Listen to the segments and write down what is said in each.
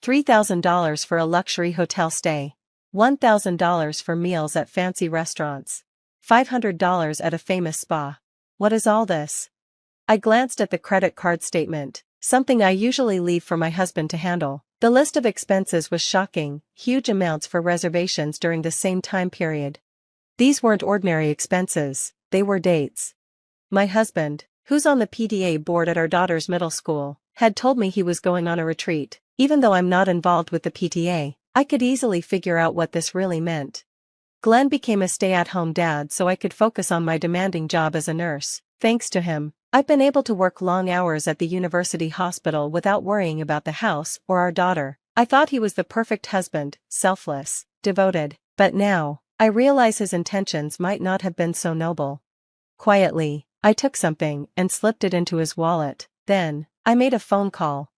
$3,000 for a luxury hotel stay. $1,000 for meals at fancy restaurants. $500 at a famous spa. What is all this? I glanced at the credit card statement, something I usually leave for my husband to handle. The list of expenses was shocking, huge amounts for reservations during the same time period. These weren't ordinary expenses, they were dates. My husband, who's on the PTA board at our daughter's middle school, had told me he was going on a retreat. Even though I'm not involved with the PTA, I could easily figure out what this really meant. Glenn became a stay-at-home dad so I could focus on my demanding job as a nurse. Thanks to him, I've been able to work long hours at the university hospital without worrying about the house or our daughter. I thought he was the perfect husband, selfless, devoted, but now, I realize his intentions might not have been so noble. Quietly, I took something and slipped it into his wallet. Then, I made a phone call.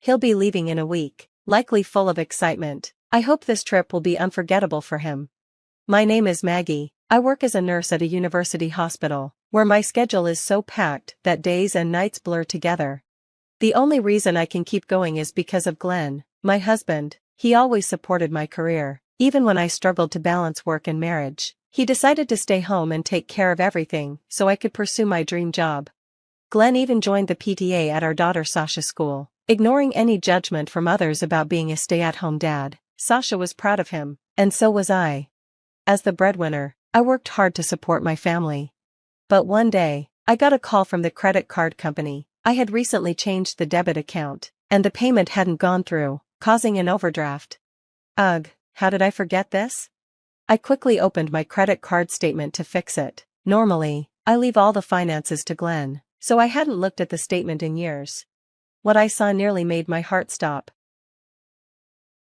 He'll be leaving in a week, likely full of excitement. I hope this trip will be unforgettable for him. My name is Maggie. I work as a nurse at a university hospital, where my schedule is so packed that days and nights blur together. The only reason I can keep going is because of Glenn, my husband. He always supported my career, even when I struggled to balance work and marriage. He decided to stay home and take care of everything so I could pursue my dream job. Glenn even joined the PTA at our daughter Sasha's school. Ignoring any judgment from others about being a stay-at-home dad, Sasha was proud of him, and so was I. As the breadwinner, I worked hard to support my family. But one day, I got a call from the credit card company. I had recently changed the debit account, and the payment hadn't gone through, causing an overdraft. Ugh, how did I forget this? I quickly opened my credit card statement to fix it. Normally, I leave all the finances to Glenn, so I hadn't looked at the statement in years. What I saw nearly made my heart stop.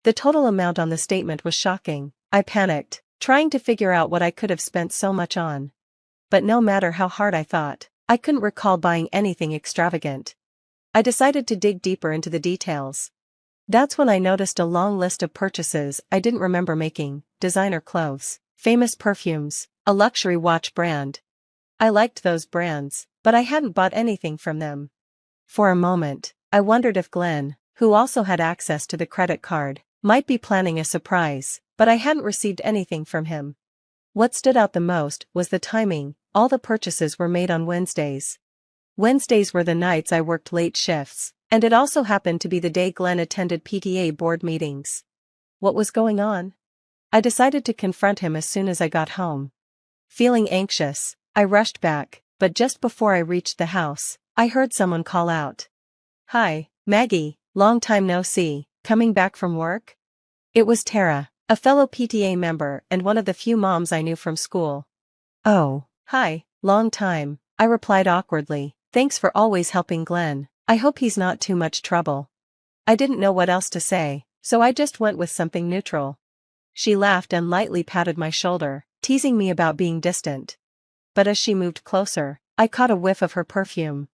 The total amount on the statement was shocking. I panicked, trying to figure out what I could have spent so much on. But no matter how hard I thought, I couldn't recall buying anything extravagant. I decided to dig deeper into the details. That's when I noticed a long list of purchases I didn't remember making: designer clothes, famous perfumes, a luxury watch brand. I liked those brands, but I hadn't bought anything from them. For a moment, I wondered if Glenn, who also had access to the credit card, might be planning a surprise, but I hadn't received anything from him. What stood out the most was the timing. All the purchases were made on Wednesdays. Wednesdays were the nights I worked late shifts, and it also happened to be the day Glenn attended PTA board meetings. What was going on? I decided to confront him as soon as I got home. Feeling anxious, I rushed back, but just before I reached the house, I heard someone call out. "Hi, Maggie, long time no see, coming back from work?" It was Tara, a fellow PTA member and one of the few moms I knew from school. "Oh, hi, long time," I replied awkwardly. "Thanks for always helping Glenn. I hope he's not too much trouble." I didn't know what else to say, so I just went with something neutral. She laughed and lightly patted my shoulder, teasing me about being distant. But as she moved closer, I caught a whiff of her perfume.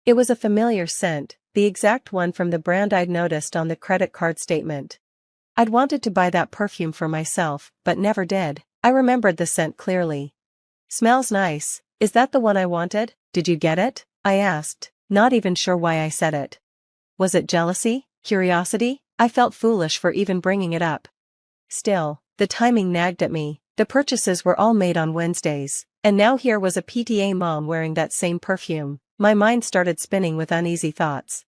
It was a familiar scent, the exact one from the brand I'd noticed on the credit card statement. I'd wanted to buy that perfume for myself, but never did. I remembered the scent clearly. "Smells nice. Is that the one I wanted? Did you get it?" I asked, not even sure why I said it. Was it jealousy? Curiosity? I felt foolish for even bringing it up. Still, the timing nagged at me. The purchases were all made on Wednesdays, and now here was a PTA mom wearing that same perfume. My mind started spinning with uneasy thoughts.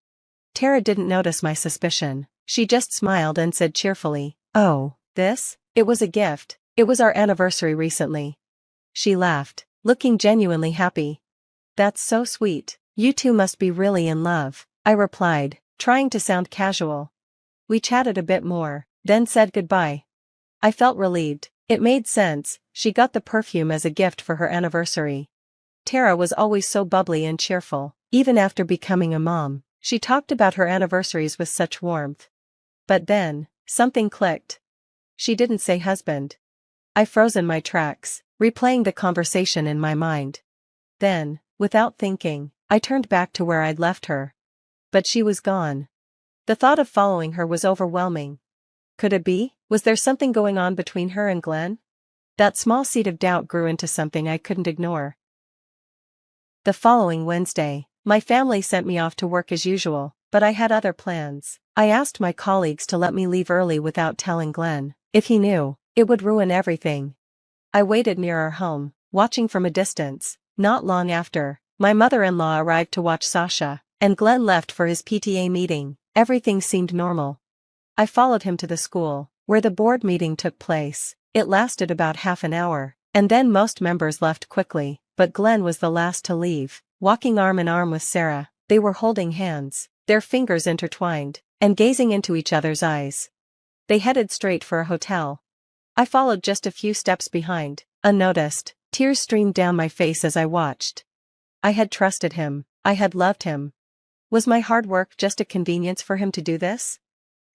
Tara didn't notice my suspicion. She just smiled and said cheerfully, "Oh, this? It was a gift. It was our anniversary recently." She laughed, looking genuinely happy. "That's so sweet. You two must be really in love," I replied, trying to sound casual. We chatted a bit more, then said goodbye. I felt relieved. It made sense. She got the perfume as a gift for her anniversary. Tara was always so bubbly and cheerful. Even after becoming a mom, she talked about her anniversaries with such warmth. But then, something clicked. She didn't say husband. I froze in my tracks, replaying the conversation in my mind. Then, without thinking, I turned back to where I'd left her. But she was gone. The thought of following her was overwhelming. Could it be? Was there something going on between her and Glenn? That small seed of doubt grew into something I couldn't ignore. The following Wednesday, my family sent me off to work as usual. But I had other plans. I asked my colleagues to let me leave early without telling Glenn. If he knew, it would ruin everything. I waited near our home, watching from a distance. Not long after, my mother-in-law arrived to watch Sasha, and Glenn left for his PTA meeting. Everything seemed normal. I followed him to the school, where the board meeting took place. It lasted about half an hour, and then most members left quickly, but Glenn was the last to leave, walking arm in arm with Sarah. They were holding hands, their fingers intertwined, and gazing into each other's eyes. They headed straight for a hotel. I followed just a few steps behind, unnoticed. Tears streamed down my face as I watched. I had trusted him. I had loved him. Was my hard work just a convenience for him to do this?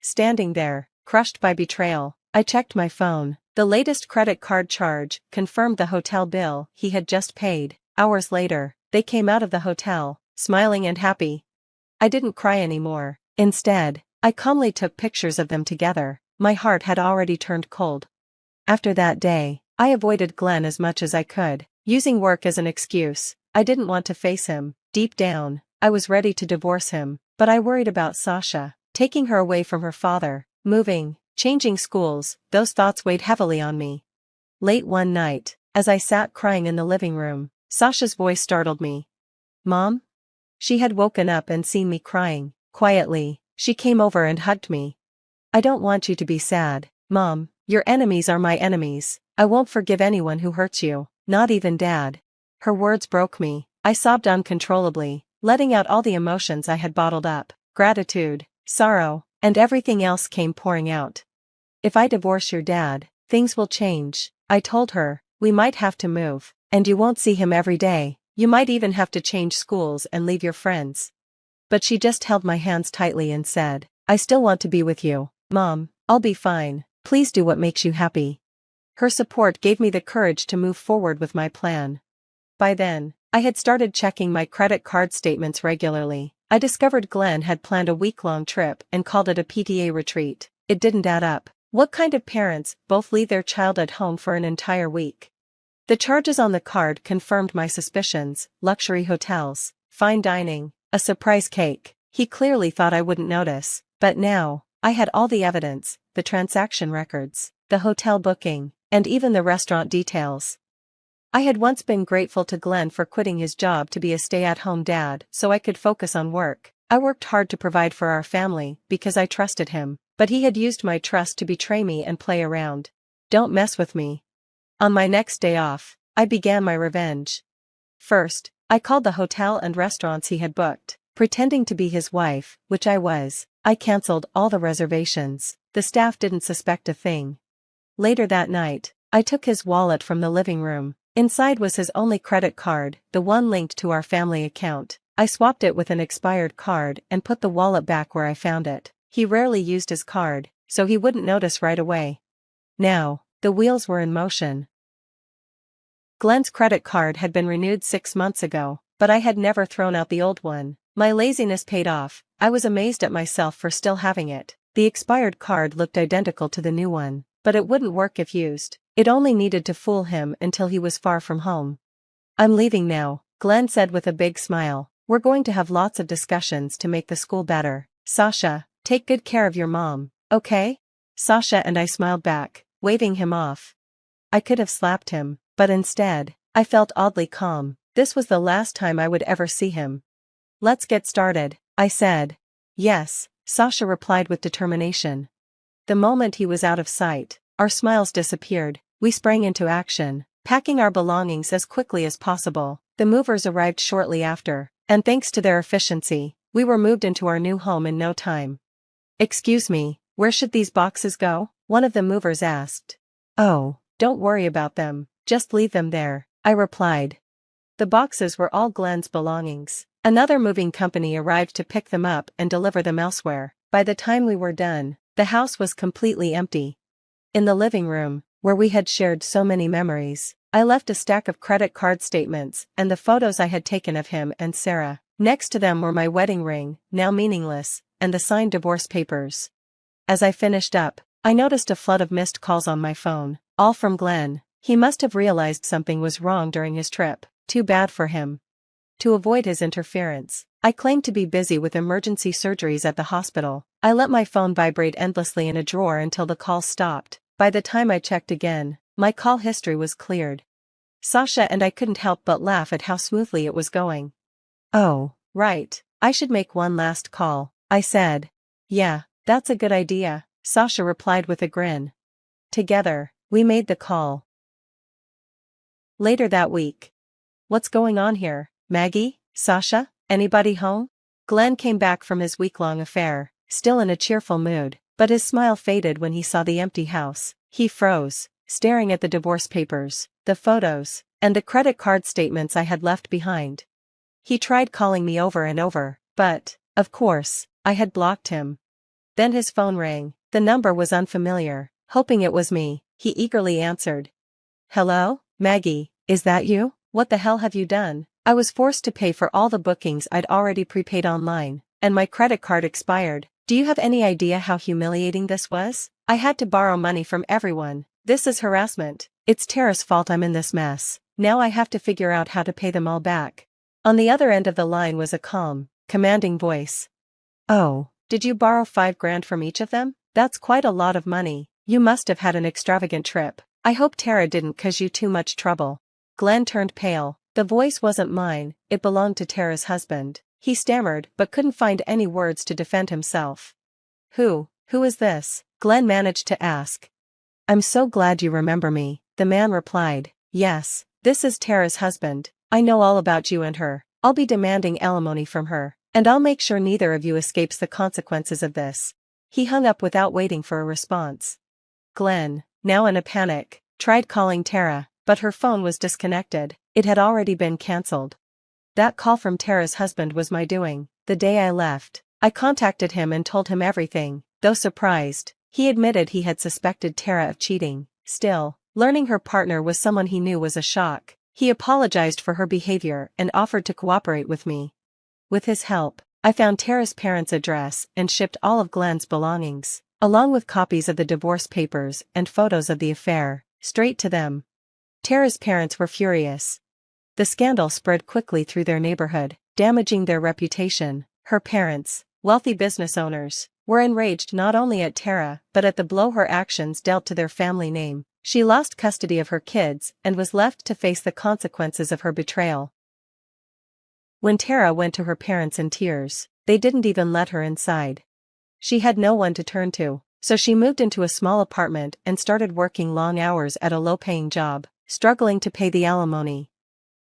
Standing there, crushed by betrayal, I checked my phone. The latest credit card charge confirmed the hotel bill he had just paid. Hours later, they came out of the hotel, smiling and happy. I didn't cry anymore. Instead, I calmly took pictures of them together. My heart had already turned cold. After that day, I avoided Glenn as much as I could, using work as an excuse. I didn't want to face him. Deep down, I was ready to divorce him, but I worried about Sasha, taking her away from her father, moving, changing schools. Those thoughts weighed heavily on me. Late one night, as I sat crying in the living room, Sasha's voice startled me. "Mom?" She had woken up and seen me crying. Quietly, she came over and hugged me. "I don't want you to be sad, Mom. Your enemies are my enemies. I won't forgive anyone who hurts you, not even Dad." Her words broke me. I sobbed uncontrollably, letting out all the emotions I had bottled up. Gratitude, sorrow, and everything else came pouring out. "If I divorce your dad, things will change," I told her. "We might have to move, and you won't see him every day. You might even have to change schools and leave your friends." But she just held my hands tightly and said, "I still want to be with you, Mom. I'll be fine. Please do what makes you happy." Her support gave me the courage to move forward with my plan. By then, I had started checking my credit card statements regularly. I discovered Glenn had planned a week-long trip and called it a PTA retreat. It didn't add up. What kind of parents both leave their child at home for an entire week? The charges on the card confirmed my suspicions: luxury hotels, fine dining, a surprise cake. He clearly thought I wouldn't notice, but now, I had all the evidence: the transaction records, the hotel booking, and even the restaurant details. I had once been grateful to Glenn for quitting his job to be a stay-at-home dad so I could focus on work. I worked hard to provide for our family because I trusted him, but he had used my trust to betray me and play around. Don't mess with me. On my next day off, I began my revenge. First, I called the hotel and restaurants he had booked, pretending to be his wife, which I was. I canceled all the reservations. The staff didn't suspect a thing. Later that night, I took his wallet from the living room. Inside was his only credit card, the one linked to our family account. I swapped it with an expired card and put the wallet back where I found it. He rarely used his card, so he wouldn't notice right away. Now, the wheels were in motion. Glenn's credit card had been renewed 6 months ago, but I had never thrown out the old one. My laziness paid off. I was amazed at myself for still having it. The expired card looked identical to the new one, but it wouldn't work if used. It only needed to fool him until he was far from home. "I'm leaving now," Glenn said with a big smile. "We're going to have lots of discussions to make the school better. Sasha, take good care of your mom, okay?" Sasha and I smiled back, waving him off. I could have slapped him, but instead, I felt oddly calm. This was the last time I would ever see him. "Let's get started," I said. "Yes," Sasha replied with determination. The moment he was out of sight, our smiles disappeared. We sprang into action, packing our belongings as quickly as possible. The movers arrived shortly after, and thanks to their efficiency, we were moved into our new home in no time. "Excuse me, where should these boxes go?" one of the movers asked. "Oh, don't worry about them, just leave them there," I replied. The boxes were all Glenn's belongings. Another moving company arrived to pick them up and deliver them elsewhere. By the time we were done, the house was completely empty. In the living room, where we had shared so many memories, I left a stack of credit card statements and the photos I had taken of him and Sarah. Next to them were my wedding ring, now meaningless, and the signed divorce papers. As I finished up, I noticed a flood of missed calls on my phone, all from Glenn. He must have realized something was wrong during his trip. Too bad for him. to avoid his interference. I claimed to be busy with emergency surgeries at the hospital. I let my phone vibrate endlessly in a drawer until the call stopped. By the time I checked again, my call history was cleared. Sasha and I couldn't help but laugh at how smoothly it was going. "Oh, right, I should make one last call," I said. "Yeah, that's a good idea," Sasha replied with a grin. Together, we made the call. Later that week. "What's going on here, Maggie, Sasha, anybody home?" Glenn came back from his week-long affair, still in a cheerful mood, but his smile faded when he saw the empty house. He froze, staring at the divorce papers, the photos, and the credit card statements I had left behind. He tried calling me over and over, but, of course, I had blocked him. Then his phone rang. The number was unfamiliar. Hoping it was me, he eagerly answered. "Hello, Maggie, is that you? What the hell have you done? I was forced to pay for all the bookings I'd already prepaid online, and my credit card expired. Do you have any idea how humiliating this was? I had to borrow money from everyone. This is harassment. It's Tara's fault I'm in this mess. Now I have to figure out how to pay them all back." On the other end of the line was a calm, commanding voice. "Oh, did you borrow $5,000 from each of them? That's quite a lot of money. You must have had an extravagant trip. I hope Tara didn't cause you too much trouble." Glenn turned pale. The voice wasn't mine, it belonged to Tara's husband. He stammered but couldn't find any words to defend himself. Who is this?" Glenn managed to ask. "I'm so glad you remember me," the man replied. "Yes, this is Tara's husband. I know all about you and her. I'll be demanding alimony from her, and I'll make sure neither of you escapes the consequences of this." He hung up without waiting for a response. Glenn, now in a panic, tried calling Tara, but her phone was disconnected. It had already been cancelled. That call from Tara's husband was my doing. The day I left, I contacted him and told him everything. Though surprised, he admitted he had suspected Tara of cheating. Still, learning her partner was someone he knew was a shock. He apologized for her behavior and offered to cooperate with me. With his help, I found Tara's parents' address and shipped all of Glenn's belongings, along with copies of the divorce papers and photos of the affair, straight to them. Tara's parents were furious. The scandal spread quickly through their neighborhood, damaging their reputation. Her parents, wealthy business owners, were enraged not only at Tara but at the blow her actions dealt to their family name. She lost custody of her kids and was left to face the consequences of her betrayal. When Tara went to her parents in tears, they didn't even let her inside. She had no one to turn to, so she moved into a small apartment and started working long hours at a low-paying job, struggling to pay the alimony.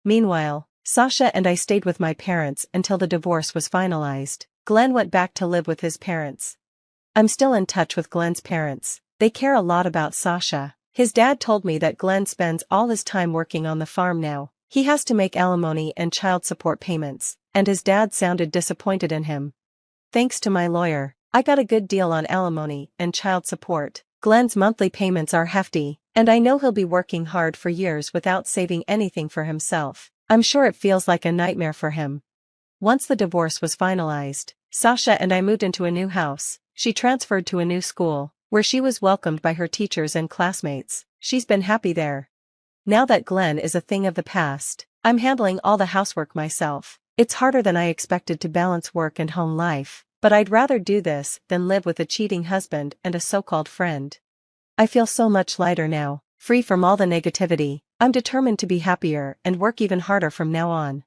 Meanwhile, Sasha and I stayed with my parents until the divorce was finalized. Glenn went back to live with his parents. I'm still in touch with Glenn's parents. They care a lot about Sasha. His dad told me that Glenn spends all his time working on the farm now. He has to make alimony and child support payments, and his dad sounded disappointed in him. Thanks to my lawyer, I got a good deal on alimony and child support. Glenn's monthly payments are hefty, and I know he'll be working hard for years without saving anything for himself. I'm sure it feels like a nightmare for him. Once the divorce was finalized, Sasha and I moved into a new house. She transferred to a new school, where she was welcomed by her teachers and classmates. She's been happy there. Now that Glenn is a thing of the past, I'm handling all the housework myself. It's harder than I expected to balance work and home life, but I'd rather do this than live with a cheating husband and a so-called friend. I feel so much lighter now, free from all the negativity. I'm determined to be happier and work even harder from now on.